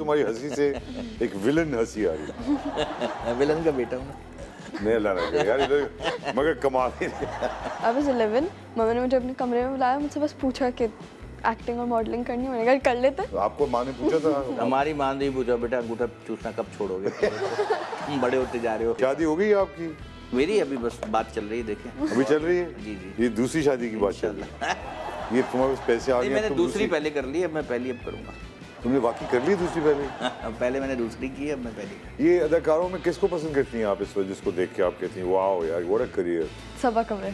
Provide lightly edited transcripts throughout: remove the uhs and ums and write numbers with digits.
तुम्हारी हंसी से एक विलन हंसी आ रही है। विलन का बेटा हूँ। नहीं अल्लाह ना करे यार, इधर मगर कमाल ही नहीं। I was 11, मम्मी ने मुझे अपने कमरे में बुलाया, मुझसे बस पूछा कि एक्टिंग और मॉडलिंग करनी है। मैंने कहा कर लेते। आपको माँ ने पूछा था? हमारी माँ ने ही पूछा, बेटा अंगूठा चूसना कब छोड़ोगे? तुम बड़े होते जा रहे हो। शादी हो गई आपकी? मेरी अभी बस बात चल रही है, देखें। अभी चल रही है? जी जी। ये दूसरी शादी की बात चल रही है। ये तुम्हारे पास पैसे आ गए? मैंने दूसरी पहले कर ली, अब मैं पहली अब करूँगा। तुमने वाकई कर ली दूसरी पहले? पहले मैंने दूसरी की, अब मैं पहली। ये अदाकारों में किसको पसंद करती हैं आप इस वजह जिसको देख के आप कहती हैं वाह यार व्हाट अ करियर? सबा कमरे,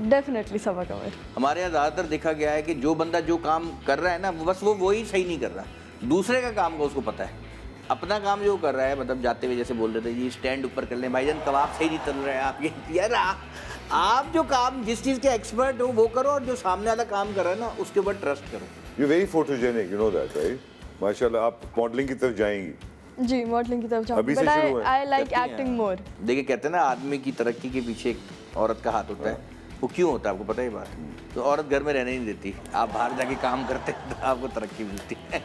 डेफिनेटली सबा कमरे। हमारे यहाँ ज़्यादातर देखा गया है कि जो बंदा जो काम कर रहा है ना, बस वो वही सही नहीं कर रहा, दूसरे का काम का उसको पता है। अपना काम जो कर रहा है, मतलब जाते हुए जैसे बोल रहे थे जी स्टैंड ऊपर कर लें, भाईजान कबाब सही नहीं तल रहे हैं आप, ये यार आप जो काम जिस चीज़ के एक्सपर्ट हो वो करो, और जो सामने वाला काम कर रहा है ना उसके ऊपर ट्रस्ट करो। You very photogenic, you know that right? माशाल्लाह। आप मॉडलिंग की तरफ जाएंगी? जी मॉडलिंग की तरफ अभी से जाऊंगी, शुरू बट है? आई लाइक एक्टिंग मोर। देखिए कहते हैं ना, आदमी की तरक्की के पीछे एक औरत का हाथ होता है। वो क्यों होता है आपको पता है ये बात? तो औरत घर में रहने नहीं देती, आप बाहर जाके काम करते हैं तो आपको तरक्की मिलती है।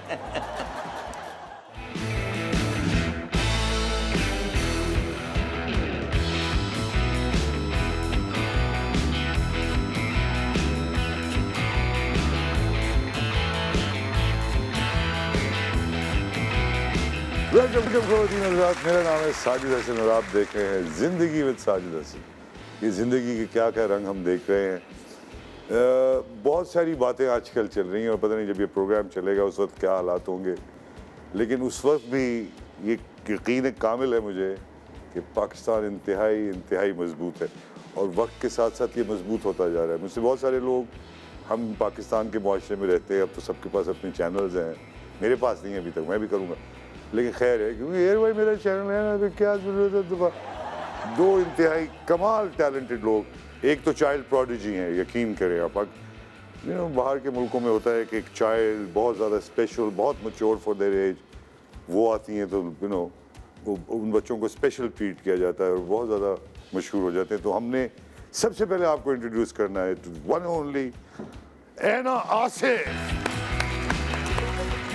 वेलकम खवातीन हज़रात, मेरा नाम है साजिद हसन और आप देख रहे हैं ज़िंदगी विद साजिद हसन। ये ज़िंदगी के क्या क्या रंग हम देख रहे हैं। बहुत सारी बातें आजकल चल रही हैं और पता नहीं जब ये प्रोग्राम चलेगा उस वक्त क्या हालात होंगे, लेकिन उस वक्त भी ये यकीन कामिल है मुझे कि पाकिस्तान इंतहाई मजबूत है और वक्त के साथ साथ ये मजबूत होता जा रहा है। मुझसे बहुत सारे लोग, हम पाकिस्तान के मुआशरे में रहते हैं, अब तो सबके पास अपने चैनल्स हैं, मेरे पास नहीं है अभी तक, मैं भी करूँगा, लेकिन खैर है क्योंकि यार भाई मेरा चैनल है ना, तो क्या ज़रूरत है। दो इंतहाई कमाल टैलेंटेड लोग, एक तो चाइल्ड प्रोडिजी हैं, यकीन करें आप। यू नो बाहर के मुल्कों में होता है कि एक चाइल्ड बहुत ज़्यादा स्पेशल, बहुत मैच्योर फॉर देयर एज, वो आती हैं तो यू नो उन बच्चों को स्पेशल ट्रीट किया जाता है और बहुत ज़्यादा मशहूर हो जाते हैं। तो हमने सबसे पहले आपको इंट्रोड्यूस करना है वन ओनली ऐना आसिफ,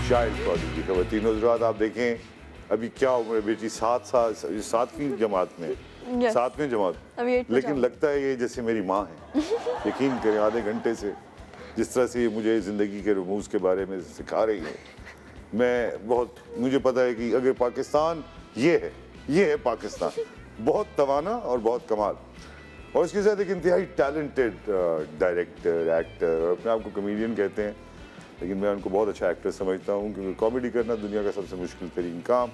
चाइल्ड प्रोडिजी। खवातीन हज़रात आप देखें अभी क्या उम्र है बेटी? 7 साल, 7वीं जमात में, 7वीं जमात, लेकिन लगता है ये जैसे मेरी माँ है। यकीन करें आधे घंटे से जिस तरह से ये मुझे ज़िंदगी के रमूज़ के बारे में सिखा रही है, मैं बहुत, मुझे पता है कि अगर पाकिस्तान ये है पाकिस्तान, बहुत तवाना और बहुत कमाल, और इसके साथ एक इंतहाई टैलेंटेड डायरेक्टर, एक्टर, और अपने आप को कमेडियन कहते हैं, लेकिन मैं उनको बहुत अच्छा एक्टर समझता हूँ क्योंकि कॉमेडी करना दुनिया का सबसे मुश्किल तरीन काम,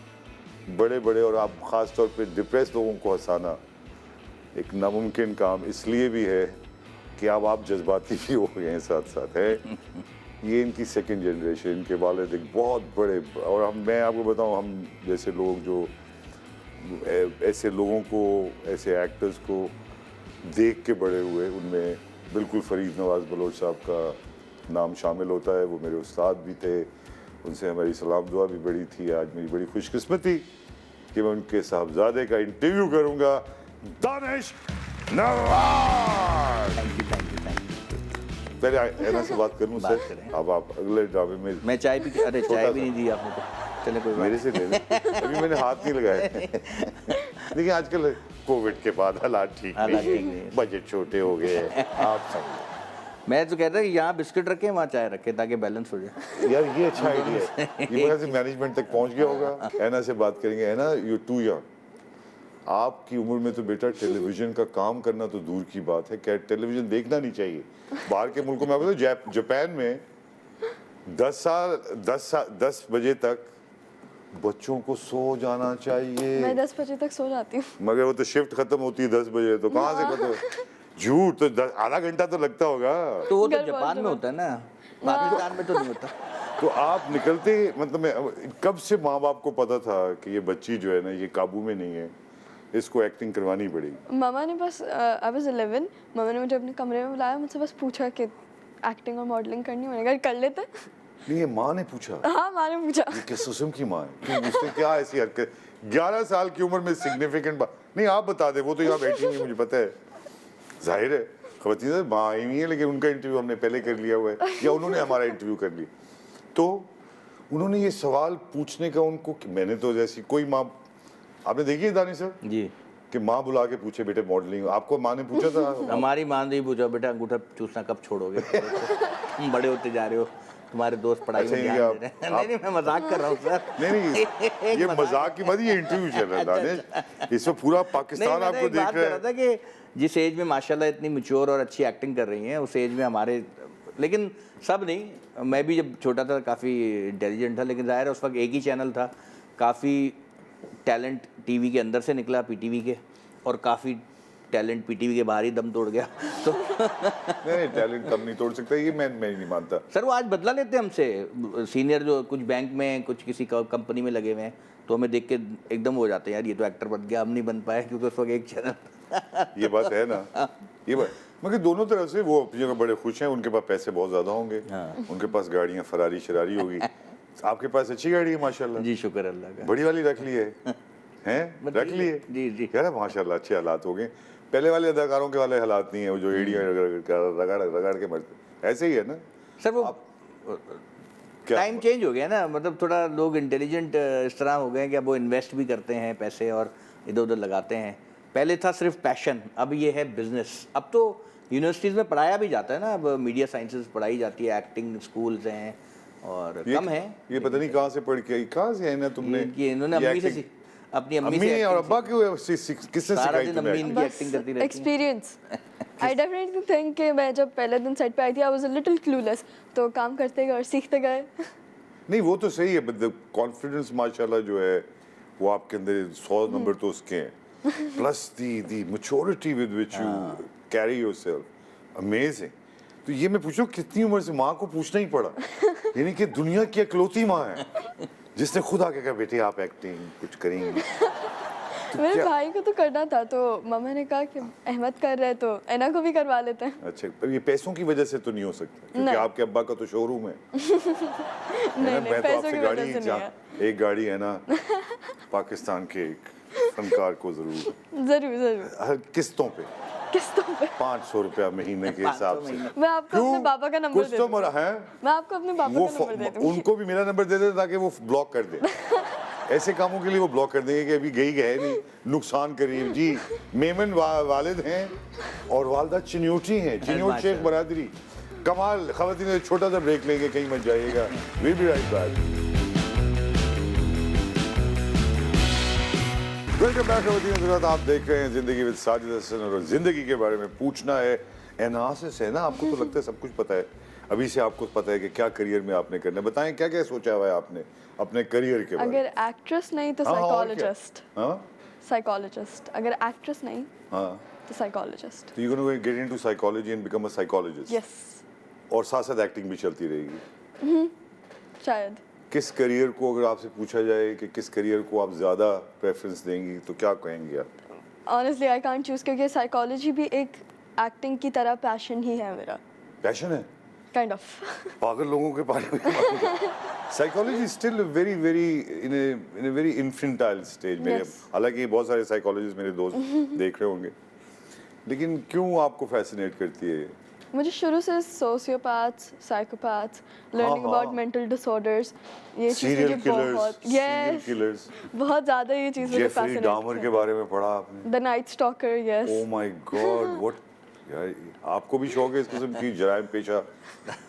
बड़े बड़े और आप ख़ास तौर पे डिप्रेस लोगों को हंसाना एक नामुमकिन काम इसलिए भी है कि अब आप जज्बाती भी हो गए हैं साथ साथ है। ये इनकी सेकंड जनरेशन, इनके वालिद एक बहुत बड़े, और मैं आपको बताऊँ, हम जैसे लोग जो ऐसे लोगों को, ऐसे एक्टर्स को देख के बड़े हुए, उनमें बिल्कुल फरीद नवाज़ बलोच साहब का नाम शामिल होता है। वो मेरे उस्ताद भी थे, उनसे हमारी सलाम दुआ भी बड़ी थी। आज मेरी बड़ी खुशकिस्मती कि मैं उनके साहबजादे का इंटरव्यू करूंगा, दानिश नवाज। Thank you. पहले ऐना से बात करूं मुझसे, अब आप अगले ड्रामे में। मैं चाय भी, अरे चाय भी नहीं दी आपने तो, चले कोई मेरे से ले लें, अभी मैंने हाथ नहीं लगाया। देखिए आजकल कोविड के बाद हालात ठीक नहीं, बजट छोटे हो गए हैं, आप समझो। मैं तो कहता कि यहाँ बिस्किट रखें वहाँ चाय रखें ताकि बैलेंस हो जाए। यार ये अच्छा आइडिया है, ये वजह से मैनेजमेंट तक पहुँच गया होगा। ऐना से बात करेंगे। ऐना यू टू यंग, आपकी उम्र में तो बेटा टेलीविजन का काम करना तो दूर की बात है, क्या टेलीविजन देखना नहीं चाहिए। बाहर के मुल्कों में आप बताओ, जापान में 10 बजे तक बच्चों को सो जाना चाहिए। मैं 10 बजे तक सो जाती हूँ, मगर वो तो शिफ्ट खत्म होती है 10 बजे, तो कहाँ से खत्म? झूठ, तो आधा घंटा तो लगता होगा। तो वो तो जापान में होता है ना, पाकिस्तान में तो नहीं होता। तो आप निकलते, मतलब कब से माँ बाप को पता था कि ये बच्ची जो है ना ये काबू में नहीं है, इसको एक्टिंग करवानी पड़ेगी? मामा ने बस, आई वाज 11, मामा ने मुझे अपने कमरे में बुलाया, मुझसे बस पूछा कि एक्टिंग और मॉडलिंग करनी है। मैंने कहा कर लेते। नहीं, ये माँ ने पूछा? हाँ माँ ने पूछा। ये किस किस्म की माँ है? क्यों, उसने क्या ऐसी हरकत? 11 साल की उम्र में सिग्निफिकेंट बात नहीं, आप बता दे, वो तो यहाँ बैठी नहीं, मुझे पता है, जाहिर है खवातीन माँ आई हुई है, लेकिन उनका इंटरव्यू हमने पहले कर लिया हुआ है, या उन्होंने हमारा इंटरव्यू कर लिया। तो उन्होंने ये सवाल पूछने का उनको, मैंने तो जैसी कोई माँ, आपने देखी है दानिश सर जी, कि माँ बुला के पूछे बेटे मॉडलिंग, आपको माँ ने पूछा था? हमारी माँ ने ही पूछा बेटा अंगूठा चूसना कब छोड़ोगे, तुम बड़े होते जा रहे हो, तुम्हारे दोस्त पढ़ाई में अच्छा, ये ध्यान आप- दे रहे हैं। नहीं मैं मजाक कर रहा हूँ सर। नहीं ये मजाक की बात, ये इंटरव्यू चल रहा है दानिश, इसमें पूरा नहीं पाकिस्तान मैं तो आपको एक देख बात रहा कर रहा है। था कि जिस एज में माशाल्लाह इतनी मैच्योर और अच्छी एक्टिंग कर रही हैं, उस एज में हमारे, लेकिन सब नहीं, मैं भी जब छोटा था काफ़ी इंटेलिजेंट था, लेकिन ज़ाहिर है उस वक्त एक ही चैनल था, काफ़ी टैलेंट टीवी के अंदर से निकला, पीटीवी के, और काफ़ी टैलेंट पीटीवी के बाहर ही दम तोड़ गया। तो नहीं टैलेंट कम नहीं तोड़ सकता, ये मैं नहीं मानता। सर वो आज बदला लेते हैं हमसे, सीनियर जो कुछ बैंक में कुछ किसी कंपनी में लगे हुए हैं, तो हमें देख के एकदम हो जाते हैं यार ये तो एक्टर बन गया, हम नहीं बन पाए क्योंकि उस वक्त एक चैनल। ये बात है ना, ये बात, मगर दोनों तरफ से वो अपनी जगह बड़े खुश हैं, उनके पास पैसे बहुत ज्यादा होंगे, उनके पास गाड़ियां फरारी शरारी होगी, आपके पास अच्छी गाड़ी है माशाल्लाह, जी शुक्र अल्लाह का। बड़ी वाली रख ली है, हैं रख ली है? जी जी। यार माशाल्लाह अच्छे हालात हो गए, पहले वाले अदाकारों के वाले हालात नहीं है, वो जो एड़ियां रगड़ के मरते, ऐसे ही है ना सर वो क्या? टाइम चेंज हो गया ना, मतलब थोड़ा लोग इंटेलिजेंट इस तरह हो गए हैं कि अब वो इन्वेस्ट भी करते हैं पैसे और इधर उधर लगाते हैं। पहले था सिर्फ पैशन, अब ये है बिजनेस। अब तो यूनिवर्सिटीज़ में पढ़ाया भी जाता है ना, अब मीडिया साइंसेज पढ़ाई जाती है, एक्टिंग स्कूल्स हैं और कम है। ये पता नहीं कहाँ से पढ़ के, कहाँ से है ना तुमने? ये इन्होंने ये अम्मी से acting- अपनी अम्मी अम्मी से और acting अब्बा क्यों किससे सारा सिखाई दिन तुम्हें? अम्मी इनकी एक्टिंग करती रहती है। एक्सपीरियंस। आई डेफिनेटली थिंक कि मैं जब पहले दिन सेट पे आई थी I was a little clueless, तो काम करते गए और सीखते गए। नहीं वो तो सही है, बट कॉन्फिडेंस माशाल्लाह जो है वो आपके अंदर 100 नंबर तो उसके हैं, plus the maturity with which you carry yourself, amazing. तो ये मैं पूछूं कितनी उम्र से माँ को पूछना ही पड़ा, यानी कि दुनिया की इकलौती माँ है जिसने खुद आके कहा बेटे आप एक्टिंग कुछ करेंगे? मेरे क्या- भाई को तो करना था, तो मम्मा ने कहा कि अहमद कर रहे हैं तो एना को भी करवा लेते हैं। अच्छा, पर ये पैसों की वजह से तो नहीं हो सकता, क्योंकि नहीं। आपके अब्बा का तो शोरूम है। नहीं मैं तो पैसों आपसे की गाड़ी वजह से नहीं है। एक गाड़ी है ना पाकिस्तान के एक फनकार को जरूर जरूर जरूर हर किस्तों पे किस्तों पे। 500 रुपया महीने के हिसाब से। मैं आपको अपने पापा का नंबर कुछ दे तो दूंगी। मरा है, मैं आपको अपने पापा वो का नंबर दे दूंगी। उनको भी मेरा नंबर दे दे ताकि वो ब्लॉक कर दे। ऐसे कामों के लिए वो ब्लॉक कर देंगे कि अभी गई है नहीं, नुकसान करीब जी। मेमन वालिद हैं और वालदा चिन्यूटी हैं, चिन्यूट शेख बरादरी। कमाल खवातीन, छोटा सा ब्रेक लेंगे, कहीं मत जाइएगा। We be right back. Welcome back खवातीन, आप देख रहे हैं जिंदगी विद साजिद हसन, और जिंदगी के बारे में पूछना है एनालिसिस है ना। आपको तो लगता है सब कुछ पता है, अभी से आपको पता है कि क्या करियर में आपने करना है। बताएं क्या क्या सोचा हुआ है आपने अपने करियर के बारे में? अगर एक्ट्रेस नहीं तो हाँ, और क्या? साइकोलॉजिस्ट। हाँ साइकोलॉजिस्ट, अगर एक्ट्रेस नहीं हाँ, तो साइकोलॉजिस्ट। तो you gonna get into psychology and become a psychologist, yes और साथ साथ एक्टिंग भी चलती रहेगी। शायद। किस करियर को, अगर आपसे पूछा जाए कि किस करियर को आप ज़्यादा प्रेफरेंस देंगी, तो क्या कहेंगे आप? ऑनेस्टली आई कांट चूज, क्योंकि साइकोलॉजी भी एक एक्टिंग की तरह पैशन ही है मेरा, पैशन है काइंड ऑफ। पागल लोगों के बारे में। Psychology still very very in a very infantile stage मेरे। Yes. हालांकि बहुत सारे साइकोलॉजिस्ट मेरे दोस्त देख रहे होंगे, लेकिन क्यों आपको फैसिनेट करती है? मुझे शुरू से सोशियोपैथ्स, साइकोपैथ्स, लर्निंग हाँ। अबाउट मेंटल डिसऑर्डर्स, ये चीज़ सीरियल मुझे बहुत किलर्स, यस बहुत ज़्यादा ये चीज़ मुझे जेफरी फैसिनेट डामर के बारे में पढ़ा आपने? The night stalker, yes. Oh my God, what यार, आपको भी शौक है इस किस्म की जराइम पेशा?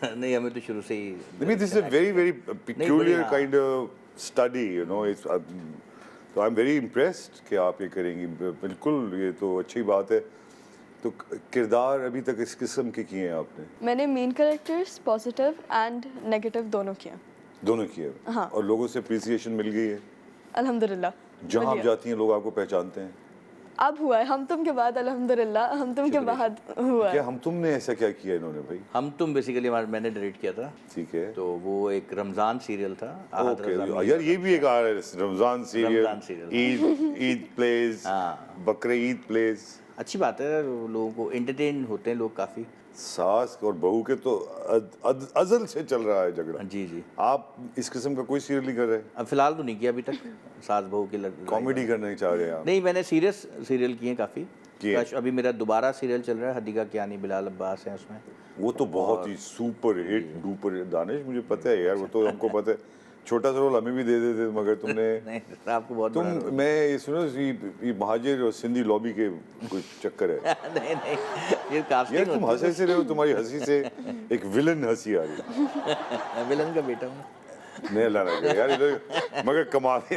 नहीं हमें तो शुरू से ही I mean, this is a very, very peculiar बढ़िया। kind of study, you know. It's, so I'm very impressed कि आप ये करेंगी। बिल्कुल, ये तो अच्छी बात है। तो किरदार अभी तक इस किस्म के किए हैं आपने? मैंने main characters positive and negative दोनों किए, दोनों किए? हाँ। और लोगों से अप्रिसिएशन मिल गई है? अल्हम्दुलिल्लाह। जहाँ आप मिली है। जाती हैं लोग आपको पहचानते हैं? अब हुआ है, हम तुम के बाद अल्हम्दुलिल्लाह, हम तुम के बाद हुआ क्या है। हम तुमने ऐसा क्या किया इन्होंने भाई? हम तुम बेसिकली मैंने डायरेक्ट किया था, ठीक है। तो वो एक रमज़ान सीरियल था। आहद ओके रज़ा यार, ये भी एक आ रहा है रमजान रमज़ान सीरियल, serial। ईद प्लेज, हाँ। बकरे ईद प्लेज। अच्छी बात है, लोगों को एंटरटेन होते हैं लोग काफ़ी। सास और बहू के तो अजल से चल रहा है झगड़ा। जी जी। आप इस किस्म का कोई सीरियल नहीं कर रहे? अब फिलहाल तो नहीं किया अभी तक सास बहू की कॉमेडी करना नहीं चाह रहे आप? नहीं, मैंने सीरियस सीरियल किए काफ़ी। किए? अभी मेरा दोबारा सीरियल चल रहा है, हदीका कियानी, बिलाल अब्बास हैं उसमें। वो तो बहुत ही सुपर हिट डुपर दानिश, मुझे पता है यार, वो तो हमको पता है। छोटा सा रोल हमें भी दे देते मगर तुमने नहीं आपको बहुत तुम बड़ा मैं ये सुनो ये महाजिर और सिंधी लॉबी के कुछ चक्कर है नहीं नहीं ये कास्टिंग यार तुम हंसे से रहे हो तुम्हारी हंसी से एक विलन हंसी आ रही है विलन का बेटा हूँ नहीं अल्लाह ना करे यार इधर मगर कमाल ही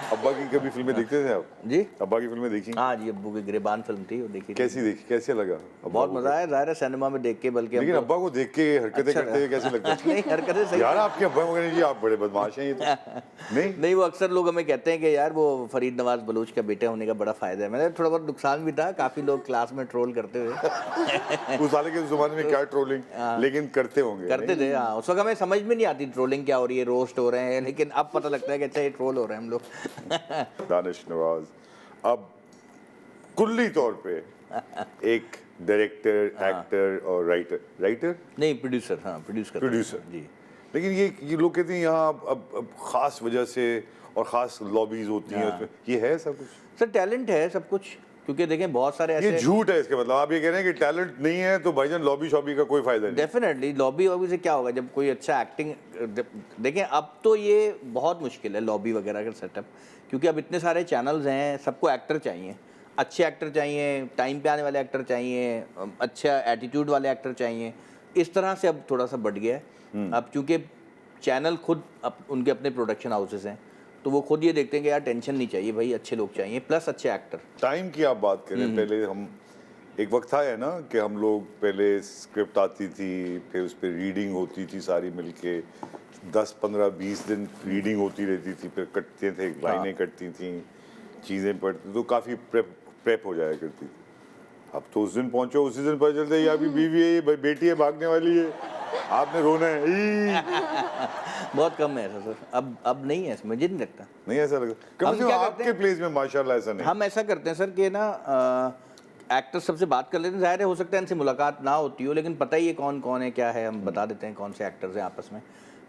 अब्बा की कभी फिल्में देखते थे आप जी अब्बा की फिल्में देखी हाँ जी अब्बू की गिरबान फिल्म थी वो देखी थी। कैसी देखी कैसे लगा अब्बा बहुत को? मजा आया जाहिर है सिनेमा में देख के बल्कि लेकिन हमको- अब्बा को देख के हरकतें अच्छा करते हुए कैसे लगता है नहीं हरकतें सही यार आपके अब्बा मगर जी आप बड़े बदमाश हैं ये तो नहीं नहीं वो अक्सर लोग हमें कहते हैं कि यार वो फरीद नवाज बलूच का बेटा होने का बड़ा फायदा है मैंने थोड़ा बहुत नुकसान भी था काफी लोग क्लास में ट्रोल करते हुए उस साले के जमाने में क्या ट्रोलिंग लेकिन करते होंगे करते थे हाँ उस वक्त हमें समझ में नहीं आती ट्रोलिंग क्या हो रही है रोस्ट हो रहे हैं लेकिन अब पता लगता है कि अच्छा ये ट्रोल हो रहे हैं हम लोग दानिश नवाज अब कुल्ली तौर पे एक डायरेक्टर एक्टर और राइटर नहीं प्रोड्यूसर हाँ प्रोड्यूस करते हैं। प्रोड्यूसर जी लेकिन ये लोग कहते हैं यहाँ अब खास वजह से और खास लॉबीज होती हैं उसमें ये है सब कुछ सर टैलेंट है सब कुछ क्योंकि देखें बहुत सारे ये ऐसे झूठ है इसके मतलब आप ये कह रहे हैं कि टैलेंट नहीं है तो भाईजान लॉबी शॉबी का कोई फायदा नहीं डेफिनेटली लॉबी वॉबी से क्या होगा जब कोई अच्छा एक्टिंग देखें अब तो ये बहुत मुश्किल है लॉबी वगैरह का सेटअप क्योंकि अब इतने सारे चैनल्स हैं सबको एक्टर चाहिए अच्छे एक्टर चाहिए टाइम पे आने वाले एक्टर चाहिए अच्छा एटीट्यूड वाले एक्टर चाहिए इस तरह से अब थोड़ा सा बढ़ गया है अब चूंकि चैनल खुद उनके अपने प्रोडक्शन हाउसेस हैं तो वो खुद ये देखते हैं कि यार टेंशन नहीं चाहिए भाई अच्छे लोग चाहिए प्लस अच्छे एक्टर टाइम की आप बात करें पहले हम एक वक्त था है ना कि हम लोग पहले स्क्रिप्ट आती थी फिर उस पर रीडिंग होती थी सारी मिलके 10 15 20 दिन रीडिंग होती रहती थी फिर कटते थे लाइनें कटती थी चीज़ें पढ़ती तो काफ़ी प्रेप हो जाया करती थी अब तो उस दिन पहुंचो उसी दिन पता चलता है ये अभी बीवी है ये बेटी है भागने वाली है आपने रोना है ई! बहुत कम है ऐसा सर अब नहीं है मुझे नहीं लगता नहीं ऐसा लगता कम से कम क्या करते आपके प्लेस में माशाल्लाह ऐसा नहीं हम ऐसा करते हैं सर कि ना एक्टर सबसे बात कर लेते हैं जाहिर है हो सकता है इनसे मुलाकात ना होती हो लेकिन पता ही है कौन कौन है क्या है हम बता देते हैं कौन से एक्टर्स हैं आपस में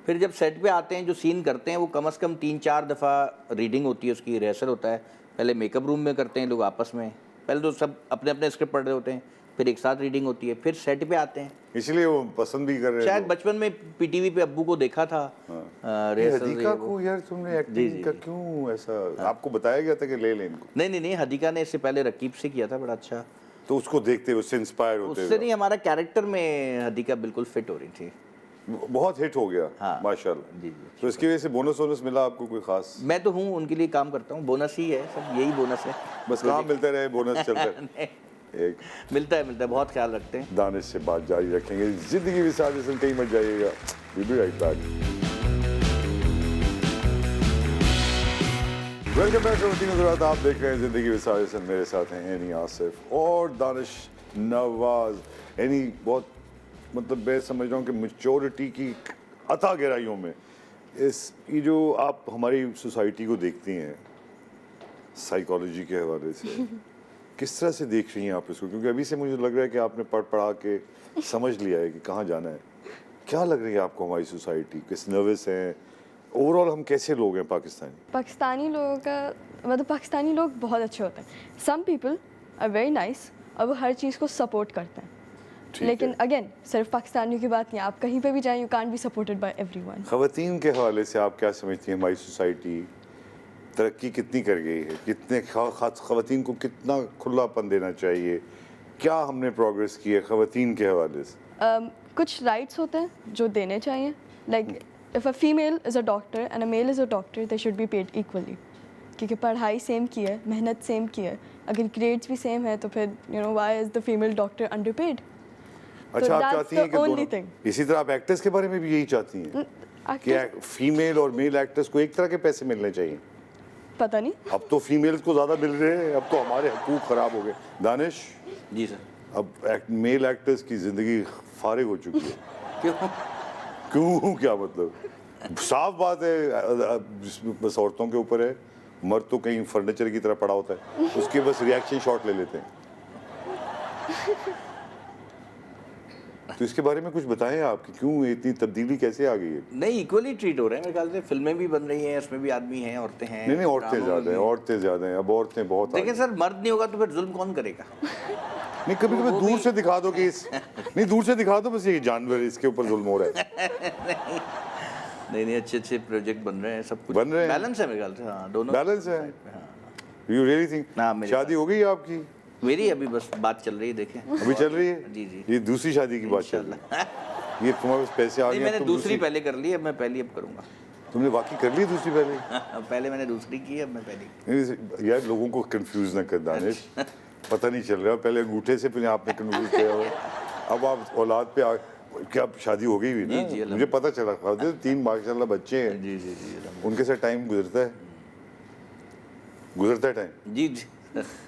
फिर जब सेट पे आते हैं जो सीन करते हैं वो कम से कम 3-4 दफ़ा रीडिंग होती है उसकी रिहर्सल होता है पहले मेकअप रूम में करते हैं लोग आपस में पहले तो सब अपने अपने स्क्रिप्ट पढ़ रहे होते हैं फिर एक साथ रीडिंग होती है फिर सेट पे आते हैं इसलिए वो पसंद भी कर रहे शायद हैं बचपन में पीटीवी पे अब्बू को देखा था रिहर्सल हदीका को यार तुमने एक्टिंग का क्यों ऐसा आपको बताया गया था कि ले इनको नहीं हदीका ने इससे पहले रकीब से किया था बड़ा अच्छा तो उसको देखते उससे इंस्पायर होते उससे नहीं हमारा कैरेक्टर में हदीका बिल्कुल फिट हो रही थी बहुत हिट हो गया हाँ। माशाल्लाह जी तो इसकी वजह से बोनस वोनस मिला आपको कोई खास मैं तो हूँ उनके लिए काम करता हूँ बोनस ही है सब यही बोनस है बस काम मिलता रहे बोनस चलता रहे एक मिलता है बहुत ख्याल रखते हैं दानिश से बात जारी रखेंगे जिंदगी के साथ इसमें कहीं मत जाइएगा we'll be right back welcome back to तीनों रात आप देख रहे हैं जिंदगी के साथ इसमें मेरे साथ हैं एनी आसिफ और दानिश नवाज एनी बहुत मतलब मैं समझ रहा हूँ कि मैच्योरिटी की अता गहराइयों में इस ये जो आप हमारी सोसाइटी को देखती हैं साइकोलॉजी के हवाले से किस तरह से देख रही हैं आप इसको क्योंकि अभी से मुझे लग रहा है कि आपने पढ़ा के समझ लिया है कि कहाँ जाना है क्या लग रही है आपको हमारी सोसाइटी किस नर्वस हैं ओवरऑल हम कैसे लोग हैं पाकिस्तानी लोगों का मतलब पाकिस्तानी लोग बहुत अच्छे होते हैं some people are very nice और वो हर चीज़ को सपोर्ट करते हैं लेकिन अगेन सिर्फ पाकिस्तानियों की बात नहीं आप कहीं पे भी जाएं you can't be supported by everyone ख़वातीन के हवाले से आप क्या समझती हैं हमारी सोसाइटी तरक्की कितनी कर गई है कितने ख़वातीन को कितना खुलापन देना चाहिए क्या हमने प्रोग्रेस की है ख़वातीन के हवाले से कुछ राइट्स होते हैं जो देने चाहिए like if a female is a doctor and a mail is a doctor they should be paid equally क्योंकि पढ़ाई सेम की है मेहनत सेम की है अगर ग्रेड्स भी सेम है तो फिर you know why is the female doctor underpaid अच्छा आप चाहती हैं कि दोनों इसी तरह आप एक्टर्स के बारे में भी यही चाहती हैं कि फीमेल और मेल एक्टर्स को एक तरह के पैसे मिलने चाहिए पता नहीं अब तो फीमेल्स को ज़्यादा मिल रहे हैं अब तो हमारे हकूक़ ख़राब हो गए दानिश जी सर अब मेल एक्टर्स की ज़िंदगी फारिग हो चुकी है क्यों क्यों क्या मतलब साफ बात है बस औरतों के ऊपर है मर्द तो कहीं फर्नीचर की तरह पड़ा होता है उसके बस रिएक्शन शॉट ले लेते हैं तो इसके बारे में कुछ बताएं आप कि क्यों इतनी तब्दीली कैसे आ गई है नहीं इक्वली ट्रीट हो रहे हैं मेरे ख्याल से फिल्में भी बन रही हैं उसमें भी आदमी हैं औरतें हैं नहीं औरतें ज़्यादा हैं औरतें ज़्यादा हैं अब औरतें बहुत देखिए सर मर्द नहीं होगा तो फिर जुल्म कौन करेगा नहीं कभी कभी दूर से दिखा दो कि इस नहीं दूर से दिखा दो बस ये जानवर इसके ऊपर जुल्म हो रहा है नहीं अच्छे प्रोजेक्ट बन रहे हैं, सब कुछ बन रहे हैं। बैलेंस है मेरे ख्याल से। हाँ, दोनों बैलेंस है। हाँ। यू रियली थिंक हाँ, मेरे शादी हो गई है आपकी? मेरी अभी बस बात चल रही है, देखें। अभी चल रही है? जी जी, ये दूसरी शादी की बात चल रही है। ये तुम्हारे पास पैसे आ नहीं, गए, मैंने तुम दूसरी पहले कर ली, अब मैं पहली अब करूँगा। तुमने वाकई कर ली दूसरी पहले? पहले मैंने दूसरी की, अब मैं पहली। नहीं, यार लोगों को कंफ्यूज ना कर दानिश, पता नहीं चल रहा। पहले अंगूठे से पहले आपने कंफ्यूज किया हुआ, अब आप औलाद पे आ, क्या शादी हो गई हुई ना? जी, मुझे पता चला। 3 माशाल्लाह बच्चे हैं। जी जी जी, उनके साथ टाइम गुजरता है टाइम? जी जी।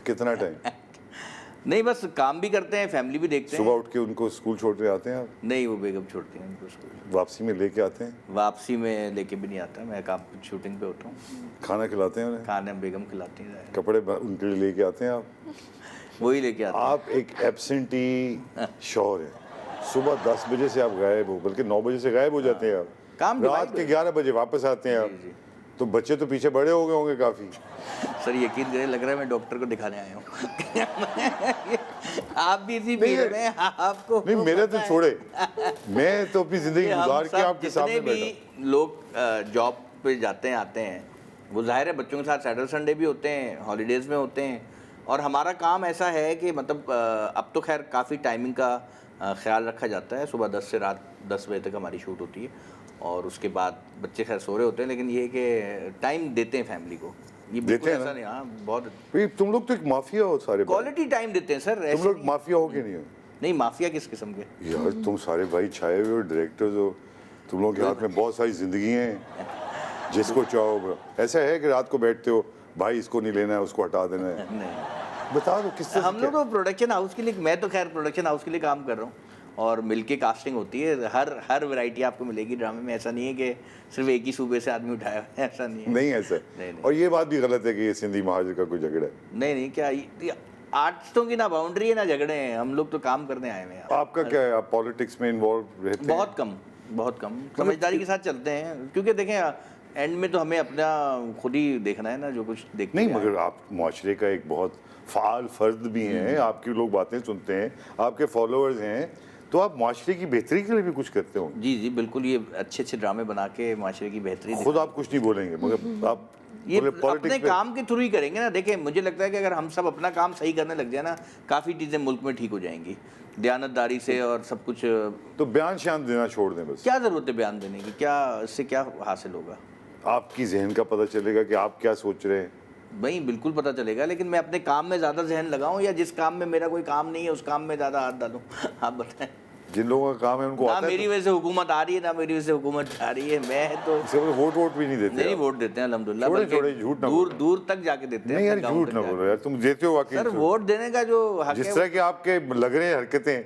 कितना टाइम? नहीं, बस काम भी करते हैं, फैमिली भी देखते हैं। सुबह उठ के उनको स्कूल छोड़ के आते हैं आप? नहीं, वो बेगम छोड़ती हैं उनको स्कूल। वापसी में लेके आते हैं? वापसी में लेके भी नहीं आता, मैं काम शूटिंग पे होता हूँ। खाना खिलाते हैं उन्हें? खाना बेगम खिलाती हैं। कपड़े उनके लिए लेके आते हैं आप? वही लेके आते हैं। आप एक एब्सेंटी शौहर हैं। सुबह 10 बजे से आप गायब हो, बल्कि 9 बजे से गायब हो जाते हैं आप। काम रात के 11 बजे वापस आते हैं आप। जी। तो बच्चे तो पीछे बड़े हो गए होंगे काफी। सर यकीन करें, लग रहा है मैं डॉक्टर को दिखाने आया हूँ। आप भी इसी फील्ड में, आपको नहीं, मेरे तो छोड़े, मैं तो अपनी जिंदगी गुजार के आपके सामने भी बैठा। लोग जॉब पे जाते हैं, आते हैं, वो जाहिर है बच्चों के साथ सैटरडे संडे भी होते हैं, हॉलीडेज में होते हैं। और हमारा काम ऐसा है कि मतलब अब तो खैर काफ़ी टाइमिंग का ख्याल रखा जाता है। सुबह 10 से रात 10 बजे तक हमारी शूट होती है, और उसके बाद बच्चे खैर सो रहे होते हैं, लेकिन ये कि टाइम देते हैं फैमिली को। ये देते हैं ऐसा ना? नहीं, हाँ बहुत भाई तुम लोग तो एक माफिया हो सारे भाई। क्वालिटी टाइम देते हैं सर। तुम लोग माफिया हो कि नहीं हो? नहीं, माफिया किस किस्म के? यार तुम सारे भाई छाए हुए हो, डायरेक्टर्स हो, तुम लोगों के हाथ में बहुत सारी जिंदगी हैं, जिसको चाहो। ऐसा है कि रात को बैठते हो, भाई इसको नहीं लेना है, उसको हटा देना है? नहीं, बता दो किस तरह हम लोग तो प्रोडक्शन हाउस के लिए, मैं तो खैर प्रोडक्शन हाउस के लिए काम कर रहा हूँ, और मिलके कास्टिंग होती है। हर वैरायटी आपको मिलेगी ड्रामे में। ऐसा नहीं है कि सिर्फ एक ही सूबे से आदमी उठाया है, ऐसा नहीं है। नहीं ऐसा। नहीं। और ये बात भी गलत है कि ये सिंधी महाजर का कोई झगड़ा है। नहीं, क्या आर्टिस्टों की ना बाउंड्री है ना झगड़े हैं, हम लोग तो काम करने आए हुए हैं। आपका क्या है, आप पॉलिटिक्स में इन्वॉल्व रहते हैं? बहुत कम समझदारी के साथ चलते हैं, क्योंकि देखें एंड में तो हमें अपना खुद ही देखना है ना, जो कुछ देखते नहीं, मगर आप मुआशरे का एक बहुत फाल फर्द भी हैं, आपकी लोग बातें सुनते हैं, आपके फॉलोअर्स हैं, तो आप माशरे की बेहतरी के लिए भी कुछ करते हो? जी बिल्कुल, ये अच्छे अच्छे ड्रामे बना के माशरे की बेहतरी। खुद आप कुछ नहीं बोलेंगे, मगर आप ये अपने काम के थ्रू ही करेंगे ना। देखिए, मुझे लगता है कि अगर हम सब अपना काम सही करने लग जाए ना, काफ़ी चीज़ें मुल्क में ठीक हो जाएंगी, दयानतदारी से और सब कुछ। तो बयान शान देना छोड़ दें बस। क्या ज़रूरत है बयान देने की? क्या इससे क्या हासिल होगा? आपकी जहन का पता चलेगा कि आप क्या सोच रहे हैं। भाई बिल्कुल पता चलेगा, लेकिन मैं अपने काम में ज़्यादा जहन लगाऊं या जिस काम में मेरा कोई काम नहीं है उस काम में ज़्यादा हाथ डालूं? आप बताएं। जिन लोगों का काम है उनको ना आता है। मेरी वजह से हुकूमत आ रही है, ना मेरी वजह से हुकूमत जा रही है। मैं तो वोट भी नहीं देते। नहीं, वोट देते हैं अल्हम्दुलिल्लाह, छोड़े झूठ ना दूर तक जाके देते हैं। नहीं यार, झूठ ना बोलो यार, तुम देते हो वाकई। सर वोट देने का जो हक है, जिस तरह के आपके लग रहे हैं हरकतें,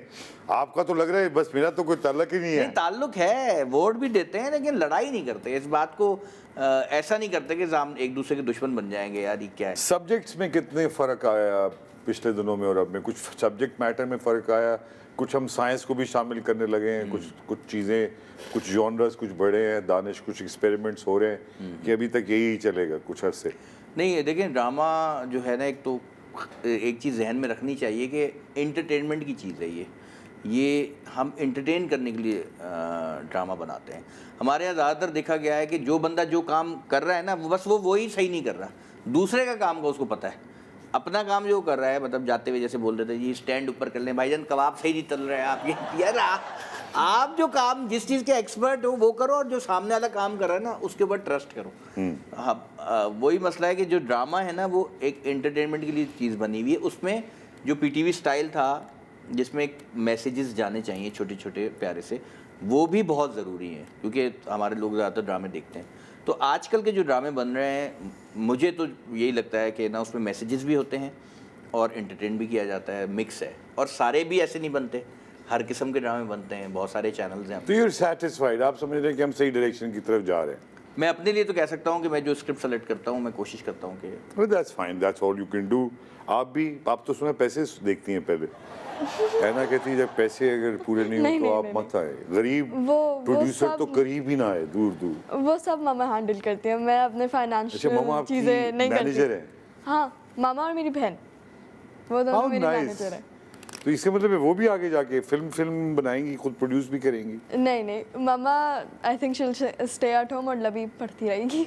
आपका तो लग रहा है बस, मेरा तो कोई ताल्लुक ही नहीं है। नहीं, ताल्लुक है, वोट भी देते हैं, लेकिन लड़ाई नहीं करते। इस बात को ऐसा नहीं करते कि एक दूसरे के दुश्मन बन जाएंगे। यार ये क्या है? सब्जेक्ट्स में कितने फ़र्क आया पिछले दिनों में और अब में? कुछ सब्जेक्ट मैटर में फ़र्क आया, कुछ हम साइंस को भी शामिल करने लगे हैं, कुछ चीज़ें, कुछ जॉनर्स कुछ बड़े हैं, दानिश कुछ एक्सपेरिमेंट्स हो रहे हैं कि अभी तक यही चलेगा कुछ अरसे? नहीं, देखें ड्रामा जो है ना, एक तो एक चीज़ जहन में रखनी चाहिए कि एंटरटेनमेंट की चीज़ है ये हम एंटरटेन करने के लिए ड्रामा बनाते हैं। हमारे यहाँ ज़्यादातर देखा गया है कि जो बंदा जो काम कर रहा है ना, बस वो वही सही नहीं कर रहा, दूसरे का काम का उसको पता है। अपना काम जो कर रहा है, मतलब जाते हुए जैसे बोल रहे थे जी, स्टैंड ऊपर कर लें, भाईजान कबाब सही नहीं तल रहे हैं आप, ये यार आप जो काम जिस चीज़ के एक्सपर्ट हो वो करो, और जो सामने वाला काम कर रहा है ना उसके ऊपर ट्रस्ट करो। हाँ, वही मसला है कि जो ड्रामा है ना वो एक एंटरटेनमेंट के लिए चीज़ बनी हुई है। उसमें जो पीटीवी स्टाइल था, जिसमें एक मैसेजेस जाने चाहिए छोटे छोटे प्यारे से, वो भी बहुत ज़रूरी है, क्योंकि हमारे लोग ज़्यादातर ड्रामे देखते हैं। तो आजकल के जो ड्रामे बन रहे हैं, मुझे तो यही लगता है कि ना उसमें मैसेजेस भी होते हैं और एंटरटेन भी किया जाता है, मिक्स है। और सारे भी ऐसे नहीं बनते, हर किस्म के ड्रामे बनते हैं, बहुत सारे चैनल्स हैं। तो यू आर सेटिस्फाइड, आप समझ रहे हैं कि हम सही डायरेक्शन की तरफ जा रहे हैं? मैं अपने लिए तो कह सकता हूँ कि मैं जो स्क्रिप्ट सेलेक्ट करता हूँ, मैं कोशिश करता हूँ कि that's fine, that's all you can do. आप तो सुना पैसे देखती हैं पहले, है ना? कहती है जब पैसे अगर पूरे नहीं हो तो आप मत आए। गरीब प्रोड्यूसर तो करीब ही ना आए, दूर दूर। वो सब मामा हैंडल करती है, मैं अपने फाइनेंशियल चीजें नहीं करती। मैनेजर है? हाँ, मामा और मेरी बहन, वो दोनों मेरे मैनेजर है। तो इसका मतलब है वो भी आगे जाके फिल्म बनाएंगी, खुद प्रोड्यूस भी करेंगी? नहीं, मम्मा I think she will stay at home और लवी पढ़ती रहेगी।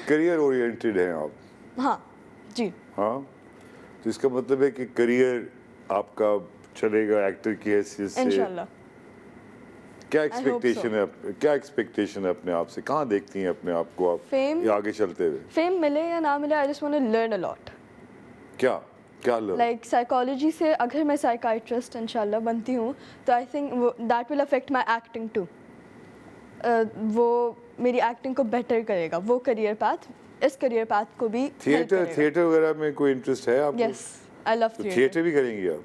करियर ओरिएंटेड हैं आप? हाँ जी। हाँ, तो इसका मतलब है कि करियर आपका चलेगा एक्टर की हैसियत से? इंशाल्लाह। क्या एक्सपेक्टेशन है अपने आप से? कहाँ देखती हैं अपने आप को आप Fame? ये आगे चलते हुए? फेम मिले या ना मिले, I just want to learn a lot. क्या लर्न? लाइक साइकोलॉजी से अगर मैं साइकाइट्रिस्ट इंशाल्लाह बनती हूँ तो I think that will affect my acting too. वो मेरी एक्टिंग को बेटर करेगा, वो करियर पाथ, इस करियर पाथ को भी थिएटर वगैरह में कोई इंटरेस्ट है आपको? यस, आई लव तो थिएटर भी करेंगी आप?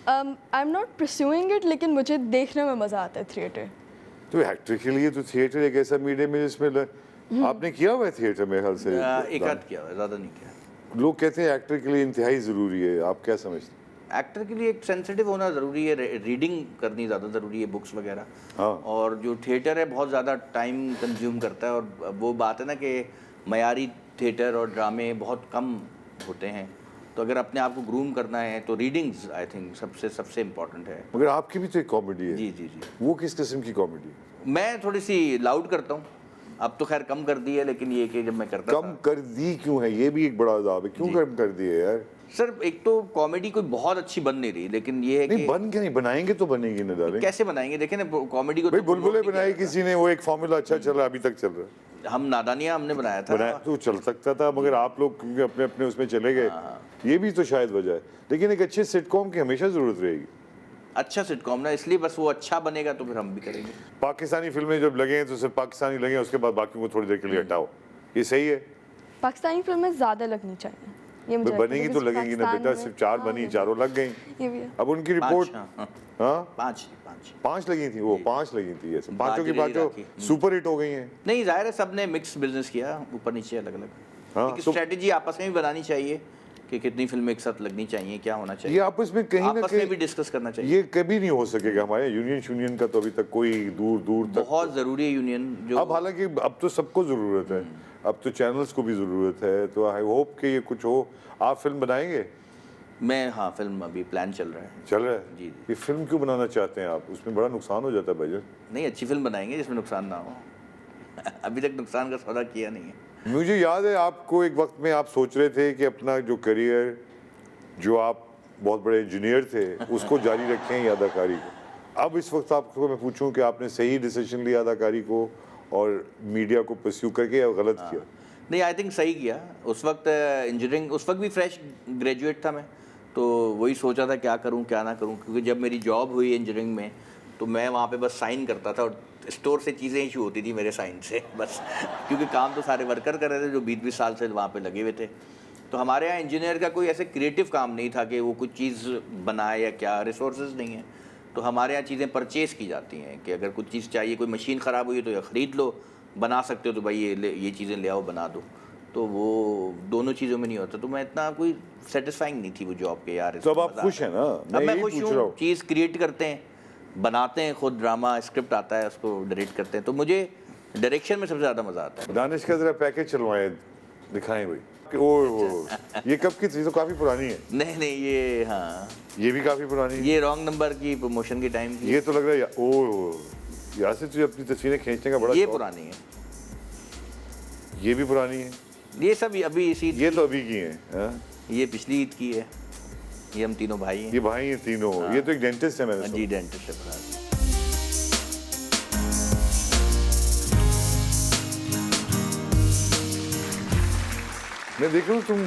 I am not pursuing it, लेकिन मुझे देखने में मज़ा आता है थिएटर। तो एक्टर के लिए तो थिएटर एक ऐसा मीडियम है जिसमें आपने किया हुआ है थिएटर में ख्याल से? एक आध किया हुआ है, ज़्यादा नहीं किया। लोग कहते हैं एक्टर के लिए इंतहाई ज़रूरी है, आप क्या समझते हैं? एक्टर के लिए एक सेंसिटिव होना ज़रूरी है, रीडिंग करनी ज़्यादा ज़रूरी है, बुक्स वगैरह। हाँ। और जो थिएटर है बहुत ज़्यादा टाइम कंज्यूम करता है, और वो बात है ना कि मयारी थिएटर और ड्रामे बहुत कम होते हैं, तो अगर अपने आप को ग्रूम करना है तो रीडिंग्स आई थिंक सबसे इम्पोर्टेंट है। मगर आपकी भी तो एक कॉमेडी है। जी जी जी। वो किस किस्म की कॉमेडी? मैं थोड़ी सी लाउड करता हूँ, अब तो खैर कम कर दी है, लेकिन ये कि जब मैं करता कम कर दी क्यों है? ये भी एक बड़ा अजाब है, क्यों कम कर दी है यार? सर एक तो कॉमेडी कोई बहुत अच्छी बन नहीं रही, लेकिन ये है नहीं, कि बन क्या नहीं, बनाएंगे तो बनेगी ना डालेंगे। कैसे बनाएंगे? देखें ना कॉमेडी को भाई तो बुलबुले promote नहीं बनाई किया किसी ने, वो एक फॉर्मूला अच्छा चल रहा है, अभी तक चल रहा है। जाता। हम नादानिया हमने बनाया था। बनाया तो चल सकता था, मगर आप लोग क्योंकि अपने अपने उसमें चले गए, ये भी तो शायद वजह है। लेकिन एक अच्छे सिटकॉम की हमेशा जरूरत रहेगी। अच्छा सिटकॉम ना, इसलिए बस वो अच्छा बनेगा तो फिर हम भी करेंगे। पाकिस्तानी फिल्में जब लगे तो सिर्फ पाकिस्तानी लगे, उसके बाद बाकी को थोड़ी देर के लिए हटाओ, ये सही है? पाकिस्तानी फिल्में ज़्यादा लगनी चाहिए, ये मुझे बनेगी तो लगेंगी ना बेटा, सिर्फ 4 बनी, चारों लग गई। ये भी है। अब उनकी रिपोर्ट हाँ पाँच लगी थी, वो 5 लगी थी ऐसे, पांचों की बाजरी पांचों राखी। सुपर हिट हो गई हैं। नहीं, जाहिर है सबने मिक्स बिजनेस किया, ऊपर नीचे अलग अलग। हाँ, एक तो- स्ट्रेटेजी आपस में भी बनानी चाहिए कि कितनी फिल्में एक साथ लगनी चाहिए, क्या होना ये चाहिए, आपस में कहीं ना आपस में भी कहीं डिस्कस करना चाहिए। ये कभी नहीं हो सकेगा। हमारे यूनियन का तो अभी तक कोई दूर तक बहुत ज़रूरी है यूनियन जो। अब हालांकि अब तो सबको ज़रूरत है, अब तो चैनल्स को भी ज़रूरत है, तो आई होप कि ये कुछ हो। आप फिल्म बनाएंगे? मैं हाँ, फिल्म अभी प्लान चल रहा है। चल रहा है? जी। ये फिल्म क्यों बनाना चाहते हैं आप? उसमें बड़ा नुकसान हो जाता है भाई। नहीं, अच्छी फिल्म बनाएंगे जिसमें नुकसान ना हो। अभी तक नुकसान का सौदा किया नहीं है। मुझे याद है आपको एक वक्त में आप सोच रहे थे कि अपना जो करियर, जो आप बहुत बड़े इंजीनियर थे, उसको जारी रखें या अदाकारी को। अब इस वक्त आपको मैं पूछूं कि आपने सही डिसीजन लिया अदाकारी को और मीडिया को परस्यू करके, या गलत किया? नहीं, आई थिंक सही किया। उस वक्त इंजीनियरिंग, उस वक्त भी फ्रेश ग्रेजुएट था मैं, तो वही सोचा था क्या करूं क्या ना करूं, क्योंकि जब मेरी जॉब हुई इंजीनियरिंग में तो मैं वहाँ पे बस साइन करता था और स्टोर से चीज़ें इशू होती थी मेरे साइन से बस, क्योंकि काम तो सारे वर्कर कर रहे थे जो 20-20 साल से वहाँ पे लगे हुए थे। तो हमारे यहाँ इंजीनियर का कोई ऐसे क्रिएटिव काम नहीं था कि वो कुछ चीज़ बनाए या क्या, रिसोर्सेज नहीं है। तो हमारे यहाँ चीज़ें परचेज़ की जाती हैं कि अगर कुछ चीज़ चाहिए, कोई मशीन ख़राब हुई है तो या ख़रीद लो, बना सकते हो तो भाई ये चीज़ें ले आओ बना दो। तो वो दोनों चीज़ों में नहीं होता, तो मैं इतना कोई सेटिस्फाइंग नहीं थी वो जॉब के यार। तो अब आप खुश हैं ना? अब मैं खुश हूँ, चीज़ क्रिएट करते हैं, बनाते हैं खुद, ड्रामा स्क्रिप्ट आता है, उसको डायरेक्ट करते हैं, तो मुझे डायरेक्शन में सबसे ज़्यादा मज़ा आता है। दानिश का जरा पैकेज चलवाएं, दिखाएं भाई। ओह, ये कब की थी? तो काफ़ी पुरानी है। नहीं, ये हाँ, ये भी काफ़ी पुरानी है। ये रॉन्ग नंबर की प्रमोशन के टाइम की। ये तो लग रहा है ओह, यहाँ से तुझे अपनी तस्वीरें खींचने का बड़ा ये शौक। पुरानी है, ये भी पुरानी है। ये सब अभी इसी, ये तो अभी की है हाँ? ये पिछली ईद की है। ये हम तीनों भाई हैं। ये भाई हैं तीनों। ये तो एक डेंटिस्ट है, मैंने जी, डेंटिस्ट है भरा। मैं देख रहा हूँ तुम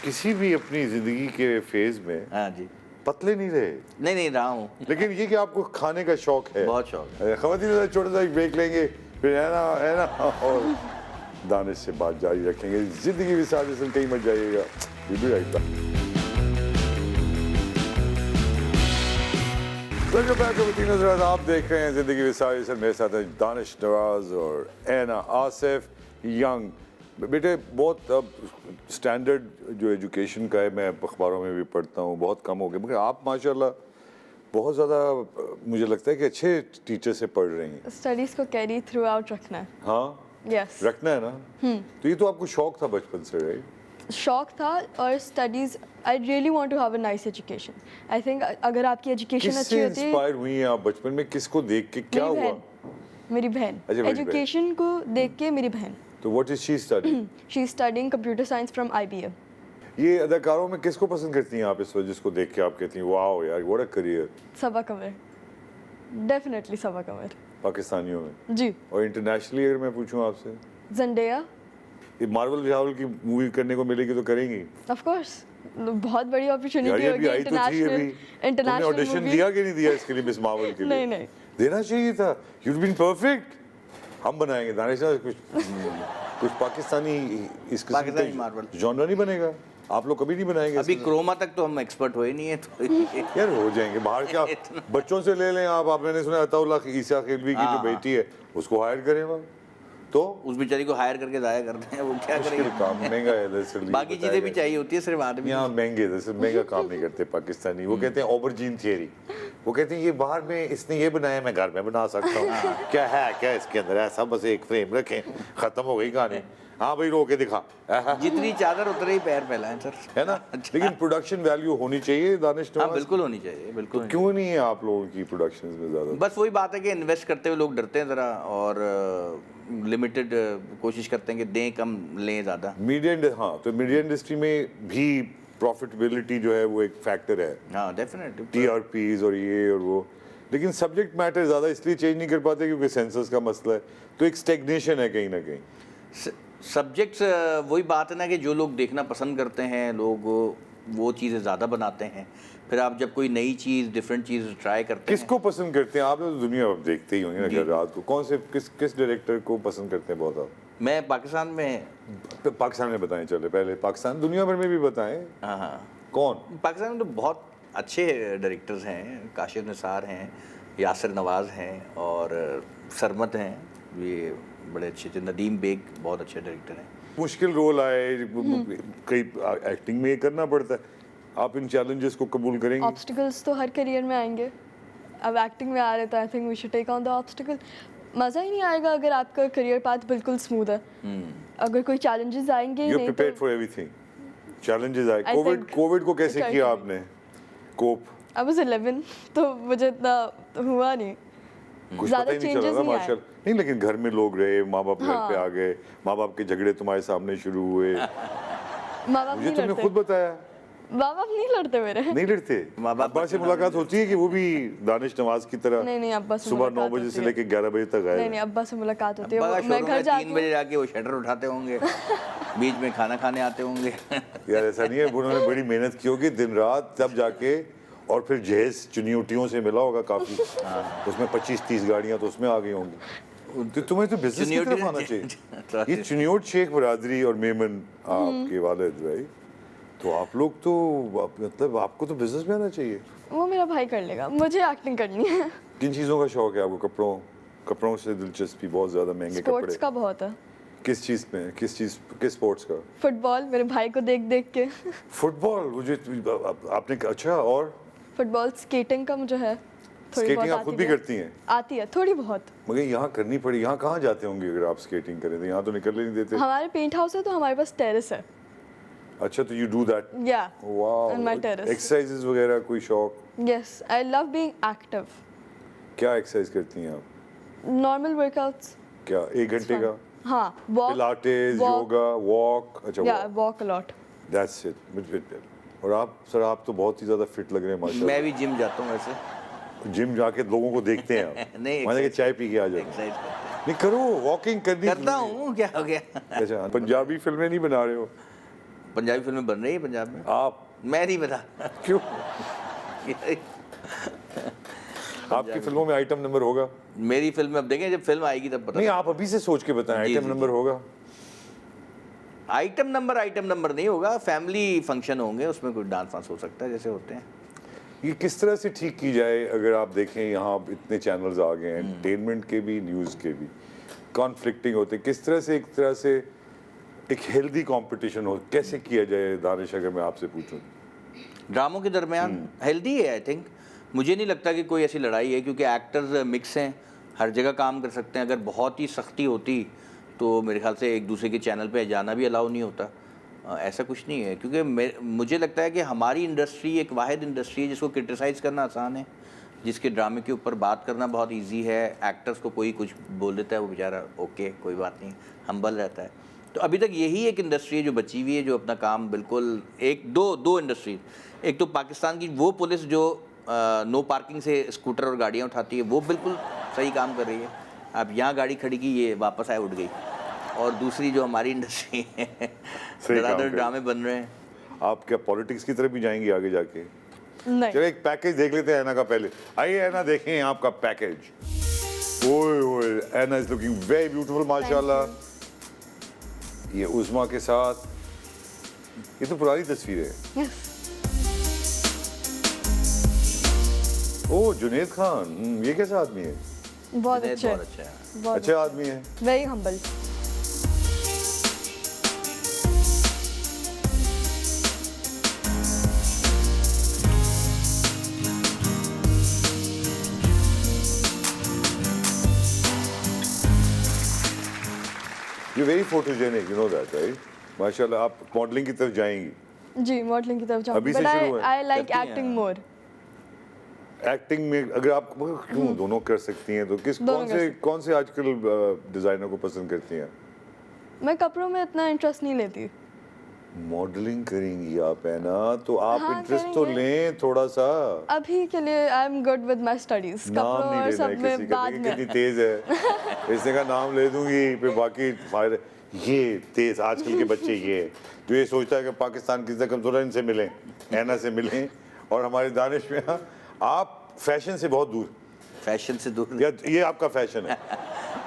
किसी भी अपनी जिंदगी के फेज में हाँ जी। पतले नहीं रहे। नहीं रहा हूँ, लेकिन ये कि आपको खाने का शौक है। बहुत शौक है। खवातीन छोटा सा एक ब्रेक लेंगे, फिर है ना और दानिश से बात जारी रखेंगे। जिंदगी भी साथ इसमें कहीं मत जाइएगा। We'll be right back. Welcome back to खवातीन हज़रात, आप देख रहे हैं जिंदगी विसार। सर मेरे साथ हैं दानिश नवाज और एना आसिफ यंग। बेटे बहुत अब स्टैंडर्ड जो एजुकेशन का है, मैं अखबारों में भी पढ़ता हूँ, बहुत कम हो गया, मगर आप माशाल्लाह बहुत ज़्यादा मुझे लगता है कि अच्छे टीचर से पढ़ रही हैं। स्टडीज़ को कैरी थ्रू आउट रखना है। हाँ यस, रखना है ना। तो ये तो आपको शौक था बचपन से, राइट? शौक था और studies I really want to have a nice education. I think अगर आपकी एजुकेशन किससे अच्छी होती है. इंस्पायर हुई हैं आप बचपन में, किसको देख के, क्या मेरी हुआ? बहन, मेरी बहन अच्छा, बड़ी एजुकेशन को देख के. मेरी बहन तो what is she study? She is studying computer science from IBM. ये अदाकारों में किसको पसंद करती हैं आप इस वजह, जिसको देख के आप कहती हैं वाओ यार what a career? Saba Qamar, definitely Saba Qamar पाकिस्तानियों में जी. और इंटरनेशनली अगर मैं पूछूं आपसे, जंडेया ये मार्वल रावल की मूवी करने को मिलेगी तो करेंगी? ऑफ कोर्स, बहुत बड़ी यार अपॉर्चुनिटी ये होगी. भी आई तो थी, ये भी तुमने इंटरनेशनल ऑडिशन मूवी. दिया कि नहीं दिया इसके लिए मिस मार्वल के लिए? नहीं नहीं. देना चाहिए था. You'd been perfect. हम बनाएंगे दानिश साहब कुछ पाकिस्तानी इस किस्म पाकिस्तानी का मार्वल जॉनर नहीं बनेगा. आप लोग कभी नहीं बनाएंगे अभी इसमें? क्रोमा तक तो हम एक्सपर्ट हुए नहीं है तो यार हो जाएंगे बाहर. क्या बच्चों से ले लें आप मैंने सुना अताउल्लाह ईसा खिलवी की जो हाँ। बेटी है उसको हायर करें वहाँ, तो उस बेचारी को हायर करके जाया करते हैं, वो क्या मुश्किल करेंगे. काम महंगा है दरअसल. बाकी चीजें भी चाहिए होती है, सिर्फ आदमी. यहाँ महंगे दरअसल महंगा काम नहीं करते पाकिस्तानी. वो कहते हैं ऑबरजीन थियरी. वो कहते हैं ये बाहर में इसने ये बनाया मैं घर में बना सकता हूँ. क्या है क्या इसके अंदर? ऐसा बस एक फ्रेम रखें, खत्म हो गई कहानी. हाँ भाई रो के दिखा. जितनी चादर उतने ही पैर फैलाएं सर, है ना. लेकिन प्रोडक्शन वैल्यू होनी चाहिए दानिश हाँ नवाज. बिल्कुल होनी चाहिए, बिल्कुल. क्यों नहीं है आप लोगों की प्रोडक्शंस में ज्यादा? बस वही बात है कि इन्वेस्ट करते हुए लोग डरते हैं ज़रा, और लिमिटेड कोशिश करते हैं कि दें कम लें ज़्यादा. मीडिया, हाँ तो मीडिया इंडस्ट्री में भी प्रॉफिटेबिलिटी जो है वो एक फैक्टर है. हाँ डेफिनेटली. TRPs और ये और वो. लेकिन सब्जेक्ट मैटर ज़्यादा इसलिए चेंज नहीं कर पाते क्योंकि सेंसस का मसला है. तो एक स्टेग्नेशन है कहीं ना कहीं. सब्जेक्ट्स वही बात है ना कि जो लोग देखना पसंद करते हैं, लोग वो चीज़ें ज़्यादा बनाते हैं. फिर आप जब कोई नई चीज़, डिफरेंट चीज़ ट्राई करते हैं. किसको पसंद करते हैं आप? तो दुनिया आप देखते ही होंगे ना हर रात को. कौन से किस डायरेक्टर को पसंद करते हैं बहुत आप? मैं पाकिस्तान में, पाकिस्तान में बताएं. चले पहले पाकिस्तान, दुनिया भर में भी बताएं. हाँ हाँ, कौन? पाकिस्तान में तो बहुत अच्छे डायरेक्टर्स हैं. काशिफ निसार हैं, यासिर नवाज़ हैं, और सरमत हैं. ये बड़े अच्छे. नदीम बेग बहुत अच्छे डायरेक्टर हैं. मुश्किल रोल आए कई एक्टिंग में ये करना पड़ता है. आप इन चैलेंजेस को कबूल करेंगे? ऑब्स्टिकल्स तो हर करियर में आएंगे. अब एक्टिंग में आ रहे तो I think we should take on the obstacle. मज़ा ही नहीं आएगा अगर आपका करियर पाथ बिल्कुल स्मूथ है. अगर कोई चैलेंजेस आएंगे ही यू नहीं प्रिपेयर्ड तो फॉर एवरीथिंग. चैलेंजेस आए. I think कोविड को कैसे try किया to- आपने कोप? आई वाज 11 तो मुझे इतना हुआ नहीं. कुछ ज़्यादा पता ही नहीं चला changes था नहीं आए. माशाल्लाह. नहीं लेकिन घर में लोग रहे, माँ बाप घर हाँ. पे आ गए, माँ बाप के झगड़े तुम्हारे सामने शुरू हुए. माँ बाप मुझे नहीं तुमने लड़ते. खुद बताया. माँ बाप नहीं लड़ते मेरे. नहीं लड़ते? माँ बाप अब्बा से मुलाकात होती है कि वो भी दानिश नवाज की तरह नहीं नहीं अब्बा से सुबह 9 मुलाकात बजे होती से है. लेके 11 बजे तक नहीं आए? नहीं अब्बा से मुलाकात होती है. अब्बा का मैं शोरूम घर है, जाती 3 हूँ. बजे जाके वो शटर उठाते होंगे, बीच में खाना खाने आते होंगे. यार ऐसा नहीं है. उन्होंने बड़ी मेहनत की होगी दिन रात तब जाके, और फिर जहेज चुनियोटियों से मिला होगा काफी. उसमें 25-30 गाड़ियां तो उसमें आ गई होंगी. तो तुम्हें तो बिजनेस की तरफ आना चाहिए. ये चुनियोट शेख बरादरी और मेमन आपके वालिद भाई, तो आप लोग तो मतलब आपको तो बिजनेस में आना चाहिए. वो मेरा भाई कर लेगा, मुझे एक्टिंग करनी है. किन चीज़ों का शौक है आपको? कपड़ों से दिलचस्पी? बहुत ज़्यादा महंगे स्पोर्ट्स कपड़े? का बहुत है. किस चीज़ में? किस स्पोर्ट्स का? फुटबॉल, मेरे भाई को देख देख के. फुटबॉल मुझे आपने. अच्छा. और फुटबॉल. स्केटिंग का मुझे है थोड़ी स्केटिंग बहुत. आप खुद भी करती हैं? आती है थोड़ी बहुत. मगर यहाँ करनी पड़ी. यहाँ कहाँ जाते होंगे अगर आप स्केटिंग करें तो? यहाँ तो निकलने नहीं देते. हमारे पेंट हाउस है तो हमारे पास टेरेस है. अच्छा तो यू डू दैट? या वाह. on my terrace. एक्सरसाइजेज वगैरह कोई शौक? Yes, I love being active. क्या एक्सरसाइज करती हैं आप? Normal workouts. क्या 1 घंटे का? हाँ, वॉक. Pilates, yoga, walk? अच्छा या walk a lot. That's it. और आप सर, आप तो बहुत ही ज़्यादा फिट लग रहे हैं माशाल्लाह. मैं भी जिम जाता हूँ वैसे. जिम जाके लोगों को देखते हैं आप? नहीं, मैंने कहा चाय पी के आ जाओ. एक्सरसाइज करते नहीं करो, वॉकिंग करनी. करता हूँ, क्या हो गया. अच्छा, पंजाबी फिल्में नहीं बना रहे हो पंजाबी फिल्में बन रही है पंजाब में. आप? मैं नहीं बता. क्यों? आपकी फिल्मों में आइटम नंबर होगा? मेरी फिल्म अब देखें, जब फिल्म आएगी तब पता. नहीं, आप अभी से सोच के बताएं. जी, आइटम जी, नंबर होगा? आइटम नंबर नहीं होगा. फैमिली फंक्शन होंगे, उसमें कोई डांस वांस हो सकता है जैसे होते हैं. ये किस तरह से ठीक की जाए? अगर आप देखें यहाँ इतने चैनल्स आ गए हैं, एंटरटेनमेंट के भी, न्यूज़ के भी, कॉन्फ्लिक्टिंग होते हैं. किस तरह से एक हेल्दी कंपटीशन हो, कैसे किया जाए दानिश, अगर मैं आपसे पूछूं? ड्रामों के दरमियान हेल्दी है आई थिंक. मुझे नहीं लगता कि कोई ऐसी लड़ाई है, क्योंकि एक्टर्स मिक्स हैं, हर जगह काम कर सकते हैं. अगर बहुत ही सख्ती होती तो मेरे ख्याल से एक दूसरे के चैनल पे जाना भी अलाउ नहीं होता. ऐसा कुछ नहीं है, क्योंकि मुझे लगता है कि हमारी इंडस्ट्री एक वाहिद इंडस्ट्री है जिसको क्रिटिसाइज़ करना आसान है, जिसके ड्रामे के ऊपर बात करना बहुत इजी है। एक्टर्स को कोई कुछ बोल देता है, वो बेचारा ओके कोई बात नहीं, हम्बल रहता है। तो अभी तक यही एक इंडस्ट्री है जो बची हुई है, जो अपना काम बिल्कुल दो इंडस्ट्री, एक तो पाकिस्तान की वो पुलिस जो नो पार्किंग से स्कूटर और गाड़ियाँ उठाती है, वो बिल्कुल सही काम कर रही है। अब यहाँ गाड़ी खड़ी की, ये वापस आए उठ गई। और दूसरी जो हमारी इंडस्ट्री है, ज़्यादातर ड्रामे बन रहे हैं। आप क्या पॉलिटिक्स की तरफ भी जाएंगी आगे जाके? नहीं। चलो एक पैकेज देख लेते हैं ऐना का पहले। आइए ऐना देखें आपका पैकेज। ओए ओए, ऐना इज लुकिंग वेरी ब्यूटीफुल माशाल्लाह। ये उज़मा के साथ, ये तो पुरानी तस्वीर है। ओह जुनैद खान, ये कैसा आदमी है? बहुत जुनैद अच्छा बहुत अच्छा है। बहुत अच्छा आदमी है। Very humble. You very photogenic, you know that right? माशाल्लाह, आप मॉडलिंग की तरफ जाएंगी? जी, मॉडलिंग की तरफ अभी जाऊंगी, से बट शुरू है? आई लाइक करती हैं एक्टिंग आप? मोर। एक्टिंग में अगर आप क्यों दोनों कर सकती हैं तो दोनों कर कौन से आजकल डिजाइनर को पसंद करती हैं? मैं कपड़ों में इतना इंटरेस्ट नहीं लेती। मॉडलिंग करेंगी आप है ना, तो आप हाँ, इंटरेस्ट तो करेंगे। लें थोड़ा सा। अभी के लिए I am good with my studies. नाम कपड़ों नहीं और लेना सब है में किसी का, बाद देखिए में। कितनी तेज है। इसने का नाम ले दूंगी फिर बाकी फायदे। ये तेज आजकल के बच्चे ये जो ये सोचता है कि पाकिस्तान किसी कमजोर है, इनसे मिलें, ऐना से मिलें। और हमारे दानिश में आप फैशन से बहुत दूर, फैशन से दूर, या ये आपका फैशन है?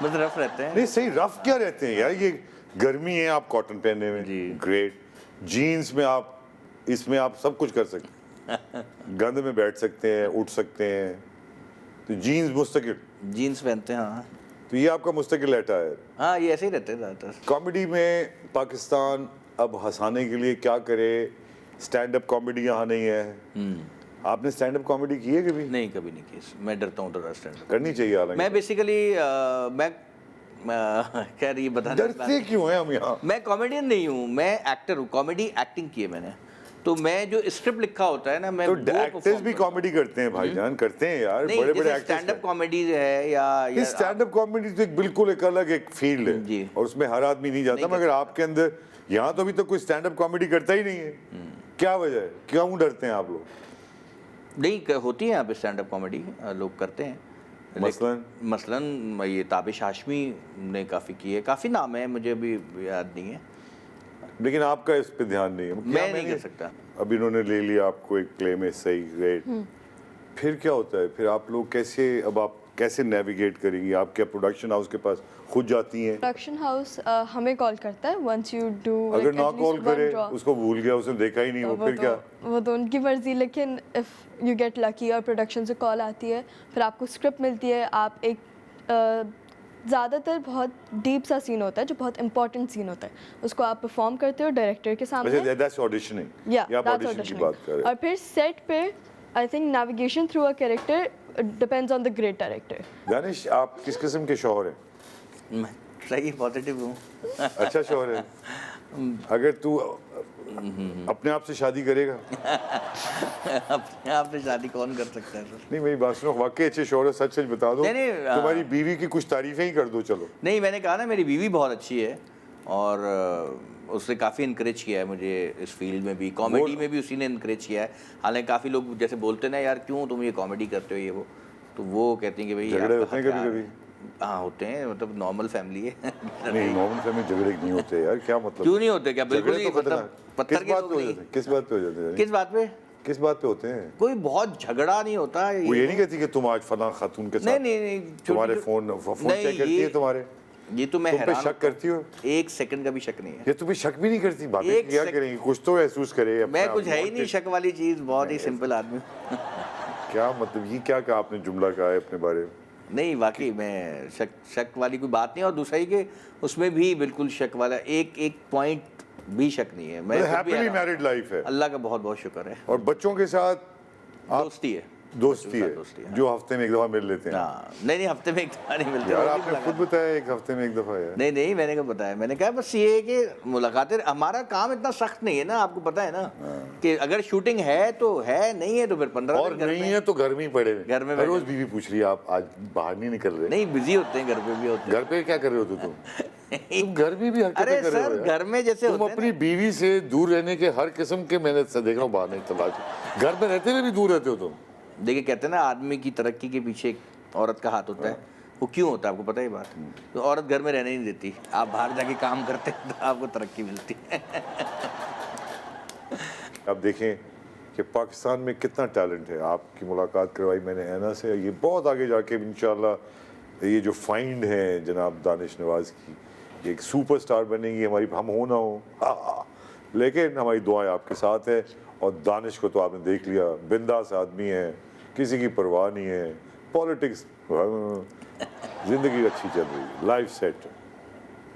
मतलब रफ रहते हैं। नहीं सही, रफ क्या रहते हैं यार, ये गर्मी है आप कॉटन पहनने में जी। ग्रेट, जीन्स में आप, इसमें आप सब कुछ कर सकते हैं। गंद में बैठ सकते हैं, उठ सकते हैं, तो जीन्स मुस्तकिल, जीन्स पहनते हैं। हाँ तो ये आपका मुस्तकिल रहता है। हाँ, ये ऐसे ही रहते हैं ज़्यादातर। कॉमेडी में पाकिस्तान अब हंसाने के लिए क्या करे? स्टैंड अप कॉमेडी यहाँ नहीं है। आपने स्टैंड अप कॉमेडी की है कभी? नहीं, कभी नहीं की। मैं डरता हूँ थोड़ा स्टैंड। करनी चाहिए हालांकि। मैं बेसिकली खैर ये बताना, डरते क्यों हैं हम यहाँ? मैं कॉमेडियन नहीं हूँ, मैं एक्टर हूँ। कॉमेडी एक्टिंग की है मैंने, तो मैं जो स्क्रिप्ट लिखा होता है ना, मैं तो वो एक्टर्स perform भी करता कॉमेडी करते हैं भाईजान, करते हैं यार, हूँ। बड़े नहीं, बड़े जैसे एक्टर्स स्टैंड अप कॉमेडी है या स्टैंड अप कॉमेडी तो एक बिल्कुल एक अलग एक फील्ड है जी। और उसमें हर आदमी नहीं जाता, नहीं कर मगर आपके अंदर यहाँ तो अभी तक कोई स्टैंड अप कॉमेडी करता ही नहीं है। क्या वजह है, क्यों डरते हैं आप लोग? नहीं होती है यहाँ पे स्टैंड अप कॉमेडी, लोग करते हैं। मसलन ये ताबिश हाशमी ने काफ़ी की है, काफ़ी नाम है, मुझे अभी याद नहीं है, लेकिन आपका इस पे ध्यान नहीं है। मैं नहीं कर सकता। अब इन्होंने ले लिया आपको एक प्ले में, सही ग्रेट, फिर क्या होता है? फिर आप लोग कैसे, अब आप कैसे नेविगेट करेंगी? आप क्या प्रोडक्शन हाउस के पास खुद जाती हैं? प्रोडक्शन हाउस हमें कॉल करता है वंस यू डू। अगर ना कॉल करे, उसको भूल गया, उसने देखा ही नहीं, तो वो फिर क्या? वो तो उनकी मर्जी, लेकिन इफ़ यू गेट लकी और प्रोडक्शन से कॉल आती है, फिर आपको स्क्रिप्ट मिलती है, आप एक ज़्यादातर बहुत डीप सा सीन होता है जो बहुत इंपॉर्टेंट सीन होता है, उसको आप परफॉर्म करते हो डायरेक्टर के सामने। अच्छा, दैट्स ऑडिशनिंग। या आप ऑडिशन की बात कर रहे हैं। और फिर सेट पे I think navigation through a character depends on the great director. Danish, आप किस किस्म के शौहर हैं? मैं सही पॉजिटिव हूँ। अच्छा शौहर है। अगर तू अपने आप से शादी करेगा? अपने आप से शादी कौन कर सकता है सर? नहीं, मेरी बात सुनो, वाकई अच्छे शौहर है, सच सच बता दो। नहीं, तुम्हारी बीवी की कुछ तारीफें ही कर दो चलो। नहीं, मैंने कहा ना मेरी बीवी बहुत अच्छी है और उसने काफ़ी इनकरेज किया है मुझे इस फील्ड में भी, कॉमेडी में भी उसी ने इनकरेज किया है। हालांकि काफ़ी लोग जैसे बोलते ना यार क्यों तुम ये कॉमेडी करते हो ये वो, तो वो कहते हैं कि भाई झगड़े आपका होते हैं हथियार कभी-कभी? है। हाँ होते हैं, मतलब नॉर्मल फैमिली है। नहीं, नॉर्मल फैमिली झगड़े नहीं होते यार, क्या मतलब? क्यों नहीं होते? क्या बिल्कुल झगड़े नहीं, तो मतलब खतरनाक। पत्थर किस के बात लोग पे हो नहीं। जाते हैं? किस बात पे हो जाते हैं? किस बात पे? किस बात पे होते हैं? कोई बहुत झगड़ा नहीं होता। वो ये नहीं कहती कि तुम आज फलां खातून के साथ, नहीं, तुम्हारे फोन चेक करती है तुम्हारे, ये तो मैं तुम पे हैरान शक करती हो? एक सेकंड का भी शक नहीं है। ये तुम्हें शक भी नहीं करती? बातें एक क्या करेंगी, कुछ तो महसूस करे अपने मैं आप कुछ में। है ही नहीं शक वाली चीज़, बहुत ही सिंपल आदमी। क्या मतलब, ये क्या कहा आपने, जुमला कहा है अपने बारे में? नहीं वाकई मैं शक वाली कोई बात नहीं, और दूसरा ही कि उसमें भी बिल्कुल शक वाला एक पॉइंट भी शक नहीं है। मैं हैप्पीली मैरिड लाइफ है, अल्लाह का बहुत बहुत शुक्र है। और बच्चों के साथ दोस्ती है। दोस्ती है दोस्ती है। जो हफ्ते में एक दफा मिल लेते हैं। हाँ नहीं हफ्ते में एक दफा नहीं मिलते, यार रोज ही आपने मुलाकात। खुद बताया एक हफ्ते में एक दफा है। नहीं मैंने क्या बताया, मैंने कहा बस ये है कि मुलाकातें, हमारा काम इतना सख्त नहीं है ना, आपको पता है ना कि अगर शूटिंग है तो है, नहीं है तो फिर 15 और दिन घर नहीं में। है तो घर में ही पड़े हुए। घर में हर रोज बैठे। बीवी पूछ रही है आप आज बाहर नहीं निकल रहे। नहीं बिजी होते हैं, घर पे भी होते घर पे क्या कर रहे होते तुम? तुम घर में भी हैं। अरे हरकतें कर रहे हो सर यार। घर में जैसे तुम होते हैं अपनी बीवी से दूर रहने के हर किस्म के मेहनत से देख रहा हूँ बाहर नहीं तलाश। घर में रहते हुए भी दूर रहते हो तुम। ना, देखिए कहते हैं ना आदमी की तरक्की के पीछे एक औरत का हाथ होता है। वो क्यों होता है आपको पता है ये बात? तो औरत घर में रहने नहीं देती, आप बाहर जाके काम करते हैं तो आपको तरक्की मिलती है। अब देखें कि पाकिस्तान में कितना टैलेंट है। आपकी मुलाकात करवाई मैंने ऐना से, ये बहुत आगे जाके इंशाल्लाह ये जो फाइंड है जनाब दानिश नवाज की, ये एक सुपरस्टार बनेगी। हमारी हम हो ना हो लेकिन हमारी दुआएं आपके साथ है। और दानिश को तो आपने देख लिया, बिंदास आदमी है, किसी की परवाह नहीं है, पॉलिटिक्स, ज़िंदगी अच्छी चल रही है, लाइफ सेट।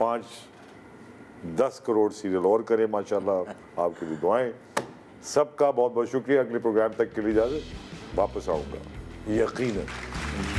5-10 करोड़ सीरियल और करें माशाल्लाह। आपकी भी दुआएं। सबका बहुत बहुत शुक्रिया। अगले प्रोग्राम तक के लिए इजाज़त, वापस आऊँगा यकीनन।